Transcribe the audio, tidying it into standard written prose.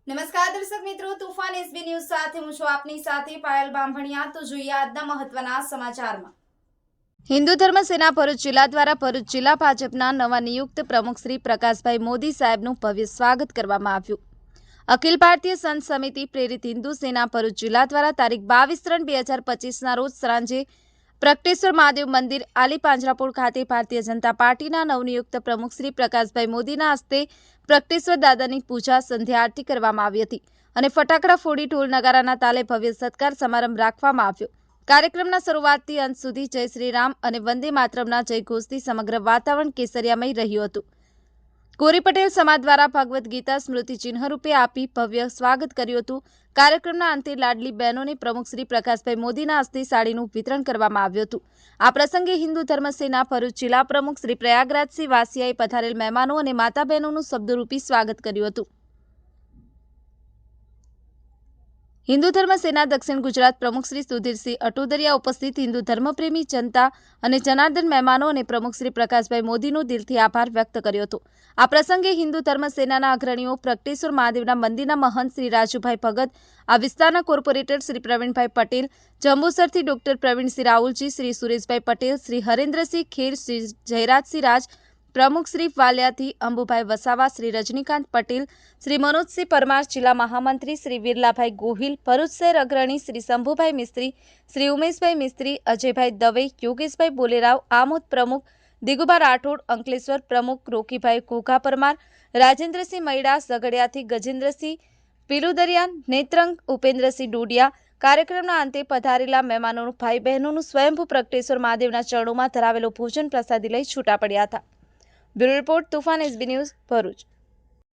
નમસ્કાર દર્શક મિત્રો, તુફાન એસબી ન્યૂઝ સાથે હું છું આપની સાથે પાયલ બામભણિયા। તો જોઈએ આજના મહત્વના સમાચારમાં। હિન્દુ ધર્મ સેના ભરૂચ જિલ્લા દ્વારા ભરૂચ જિલ્લા ભાજપના નવા નિયુક્ત પ્રમુખ શ્રી પ્રકાશભાઈ મોદી સાહેબનું ભવ્ય સ્વાગત કરવામાં આવ્યું। અખિલ ભારતીય સંત સમિતિ પ્રેરિત હિન્દુ સેના ભરૂચ જિલ્લા દ્વારા તારીખ 22/3/2025ના રોજ સાંજે પ્રગટેશ્વર મહાદેવ મંદિર આલી પાંજરાપોળ ખાતે ભારતીય જનતા પાર્ટીના નવનિયુક્ત પ્રમુખ શ્રી પ્રકાશભાઈ મોદીના હસ્તે પ્રગટેશ્વર દાદાની પૂજા સંધ્યા આરતી કરવામાં આવી હતી અને ફટાકડા ફોડી ઢોલ નગારાના તાલે ભવ્ય સત્કાર સમારંભ રાખવામાં આવ્યો। કાર્યક્રમના શરૂઆતથી અંત સુધી જય શ્રી રામ અને વંદે માતરમના જયઘોષથી સમગ્ર વાતાવરણ કેસરિયામય રહ્યું હતું। કોરી પટેલ સમાજ દ્વારા ભગવદ્ ગીતા સ્મૃતિ ચિહ્ન રૂપે આપી ભવ્ય સ્વાગત કર્યું હતું। કાર્યક્રમના અંતે લાડલી બહેનોને પ્રમુખ શ્રી પ્રકાશભાઈ મોદીના હસ્તે સાડીનું વિતરણ કરવામાં આવ્યું હતું। આ પ્રસંગે હિન્દુ ધર્મ સેના ભરૂચ જિલ્લા પ્રમુખ શ્રી પ્રયાગરાજસિંહ વાસિયાએ પધારેલ મહેમાનો અને માતા બહેનોનું શબ્દરૂપી સ્વાગત કર્યું હતું। હિન્દુ ધર્મ સેના દક્ષિણ ગુજરાત પ્રમુખ શ્રી સુધીરસિંહ અટોદરિયા ઉપસ્થિત હિન્દુ ધર્મપ્રેમી જનતા અને જનાર્દન મહેમાનો અને પ્રમુખ શ્રી પ્રકાશભાઈ મોદીનો દિલથી આભાર વ્યક્ત કર્યો હતો। આ પ્રસંગે હિન્દુ ધર્મ સેનાના અગ્રણીઓ પ્રગટેશ્વર મહાદેવના મંદિરના મહંત શ્રી રાજુભાઈ ભગત, આ વિસ્તારના કોર્પોરેટર શ્રી પ્રવીણભાઈ પટેલ, જંબુસરથી ડોક્ટર પ્રવીણસિંહ રાહુલજી, શ્રી સુરેશભાઈ પટેલ, શ્રી હરેન્દ્રસિંહ ખેર, શ્રી જયરાજસિંહ રાજ, પ્રમુખ શ્રી વાલિયાથી અંબુભાઈ વસાવા, શ્રી રજનીકાંત પટેલ, શ્રી મનોજસિંહ પરમાર, જિલ્લા મહામંત્રી શ્રી વિરલાભાઈ ગોહિલ, ભરૂચ શહેર અગ્રણી શ્રી શંભુભાઈ મિસ્ત્રી, શ્રી ઉમેશભાઈ મિસ્ત્રી, અજયભાઈ દવે, યોગેશભાઈ બોલેરાવ, આમોદ પ્રમુખ દિગુબા રાઠોડ, અંકલેશ્વર પ્રમુખ રોકીભાઈ ઘોઘા પરમાર, રાજેન્દ્રસિંહ મૈડા, ઝઘડિયાથી ગજેન્દ્રસિંહ પીલુદરિયા, નેત્રંગ ઉપેન્દ્રસિંહ ડોડિયા, કાર્યક્રમના અંતે પધારેલા મહેમાનોનું ભાઈ બહેનોનું સ્વયંભૂ પ્રગટેશ્વર મહાદેવના ચરણોમાં ધરાવેલો ભોજન પ્રસાદી લઈ છૂટા પડ્યા હતા। Bureau report, Toofan SB news, Bharuch.